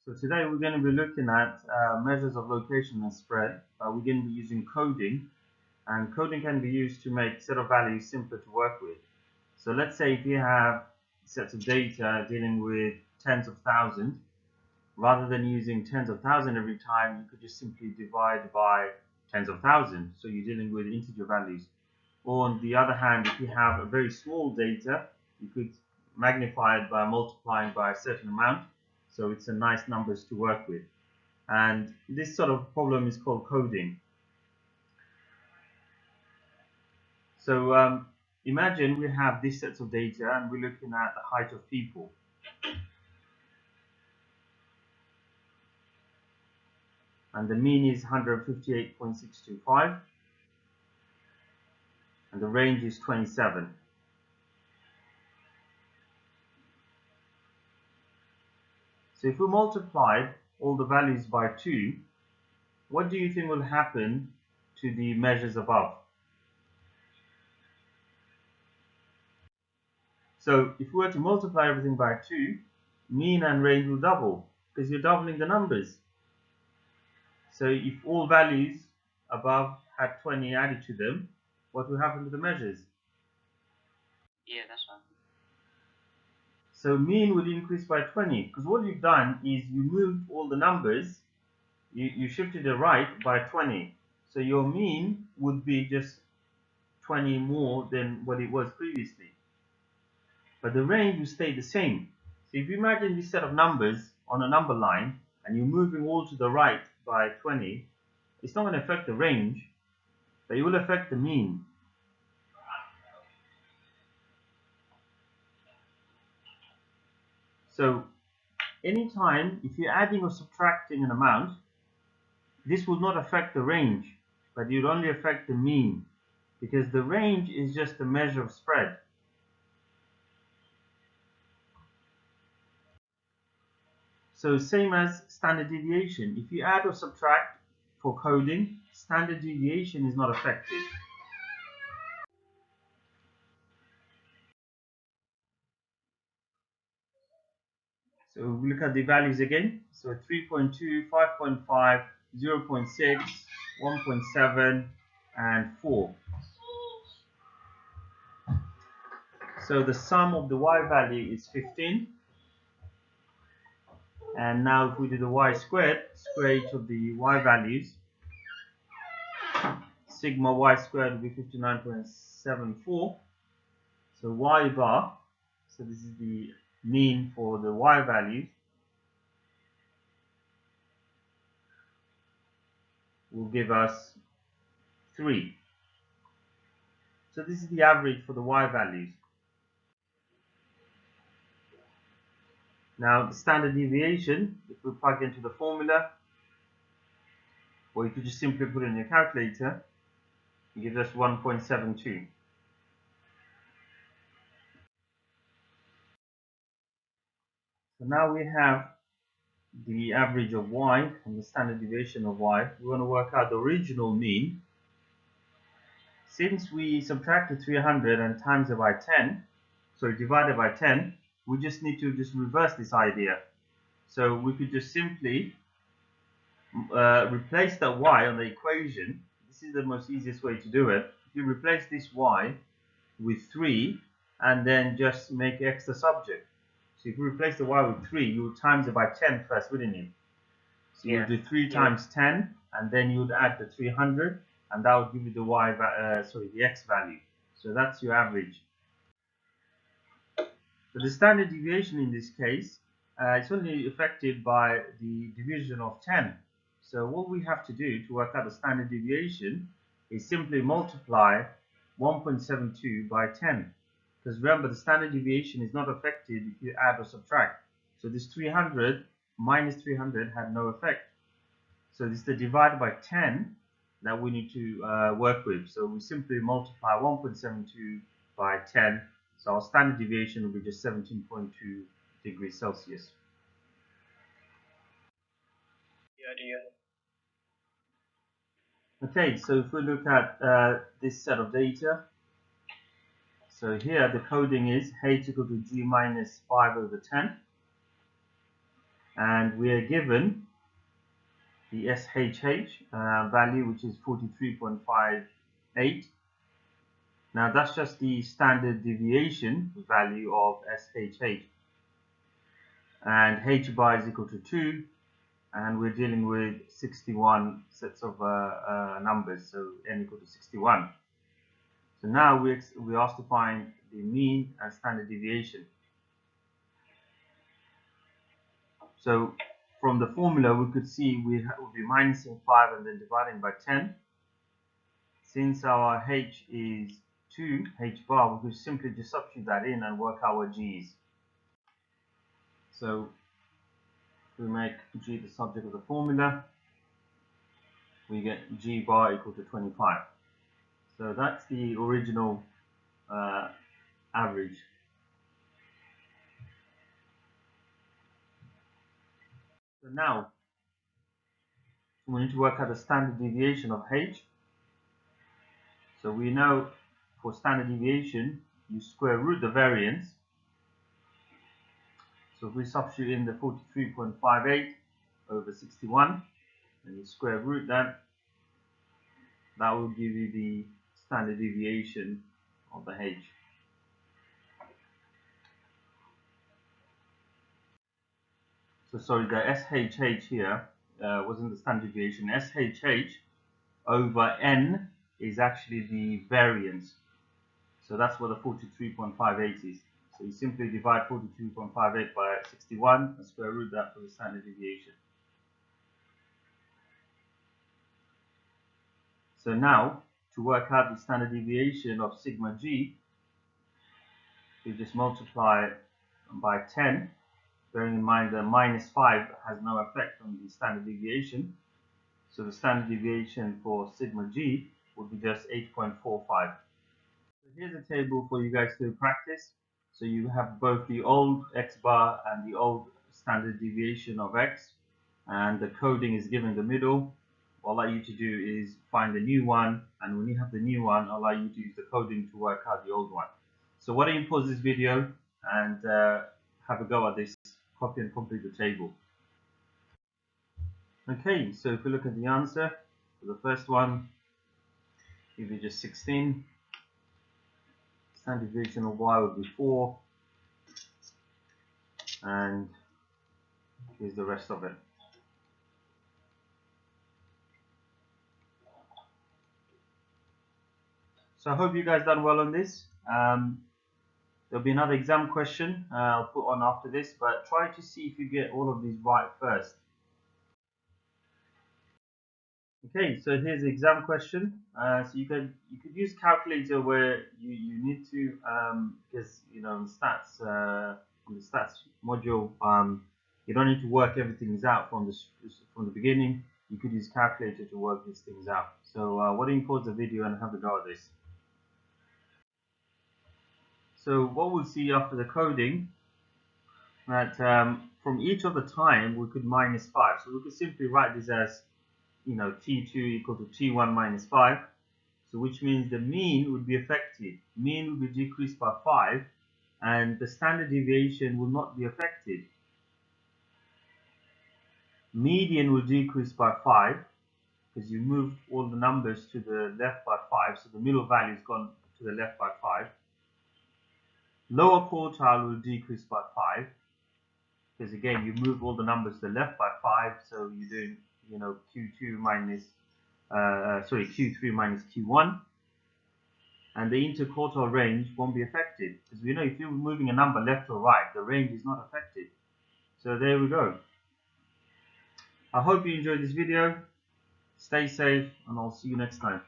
So today we're going to be looking at measures of location and spread. We're going to be using coding, and coding can be used to make set of values simpler to work with. So let's say if you have sets of data dealing with tens of thousands, rather than using tens of thousands every time, you could just simply divide by tens of thousands. So you're dealing with integer values. Or on the other hand, if you have a very small data, you could magnify it by multiplying by a certain amount. So it's a nice numbers to work with. And this sort of problem is called coding. So imagine we have these sets of data and we're looking at the height of people. And the mean is 158.625. And the range is 27. So if we multiply all the values by 2, what do you think will happen to the measures above? So if we were to multiply everything by 2, mean and range will double, because you're doubling the numbers. So if all values above had 20 added to them, what will happen to the measures? Yeah, that's right. So mean would increase by 20, because what you've done is you moved all the numbers, you shifted it right by 20. So your mean would be just 20 more than what it was previously. But the range will stay the same. So if you imagine this set of numbers on a number line, and you're moving all to the right by 20, it's not going to affect the range, but it will affect the mean. So anytime if you're adding or subtracting an amount, this will not affect the range, but it will only affect the mean, because the range is just a measure of spread. So same as standard deviation. If you add or subtract for coding, standard deviation is not affected. So we look at the values again. So 3.2, 5.5, 0.6, 1.7, and 4. So the sum of the y value is 15. And now if we do the y squared, square each of the y values, sigma y squared will be 59.74. So y bar, so this is the mean for the y values, will give us 3. So this is the average for the y values. Now the standard deviation, if we plug into the formula, or you could just simply put it in your calculator, it gives us 1.72. So now we have the average of y and the standard deviation of y. We want to work out the original mean. Since we subtracted 300 and times it by 10, so divided by 10, we just need to just reverse this idea. So we could just simply replace the y on the equation. This is the most easiest way to do it. If you replace this y with 3 and then just make x the subject. So if you replace the y with 3, you would times it by 10 first, wouldn't you? So you would do 3 times 10, and then you would add the 300, and that would give you the the x value. So that's your average. So the standard deviation in this case, it's only affected by the division of 10. So what we have to do to work out the standard deviation is simply multiply 1.72 by 10. Because remember, the standard deviation is not affected if you add or subtract. So this 300 minus 300 had no effect. So this is the divided by 10 that we need to work with. So we simply multiply 1.72 by 10. So our standard deviation will be just 17.2 degrees Celsius. Okay, so if we look at this set of data, so here the coding is h equal to g minus 5 over 10. and we are given the SHH value, which is 43.58. Now that's just the standard deviation value of SHH, and H bar is equal to 2, and we're dealing with 61 sets of numbers, so n equal to 61. So now we asked to find the mean and standard deviation. So from the formula we could see we would be minusing 5 and then dividing by 10. Since our h is 2, h bar, we could simply just substitute that in and work our g's. So we make g the subject of the formula, we get g bar equal to 25. So that's the original average. So now we need to work out the standard deviation of h. So we know for standard deviation you square root the variance. So if we substitute in the 43.58 over 61 and you square root that, that will give you the standard deviation of the h. So sorry, the SHH here wasn't the standard deviation. SHH over n is actually the variance. So that's what the 43.58 is. So you simply divide 43.58 by 61 and square root that for the standard deviation. So now, to work out the standard deviation of sigma g, we just multiply by 10, bearing in mind that minus 5 has no effect on the standard deviation. So the standard deviation for sigma g would be just 8.45. So here's a table for you guys to practice. So you have both the old x bar and the old standard deviation of x, and the coding is given in the middle. What I'll allow you to do is find the new one, and when you have the new one, I'll allow you to use the coding to work out the old one. So why don't you pause this video and have a go at this, copy and complete the table. Okay, so if we look at the answer for the first one, give you just 16. Standard deviation of y would be 4, and here's the rest of it. So I hope you guys done well on this. There'll be another exam question I'll put on after this, but try to see if you get all of these right first. Okay, so here's the exam question. So you could use calculator where you need to, because you know in stats on the stats module, you don't need to work everything out from the beginning. You could use calculator to work these things out. So why don't you pause the video and have a go at this. So what we'll see after the coding, that from each of the time we could minus 5. So we could simply write this as, you know, t2 equal to t1 minus 5. So which means the mean would be affected. Mean would be decreased by 5, and the standard deviation will not be affected. Median will decrease by 5 because you moved all the numbers to the left by 5, so the middle value has gone to the left by 5. Lower quartile will decrease by 5 because again you move all the numbers to the left by 5, so you're doing, you know, Q2 minus Q3 minus Q1, and the interquartile range won't be affected because we know if you're moving a number left or right, the range is not affected. So there we go. I hope you enjoyed this video. Stay safe, and I'll see you next time.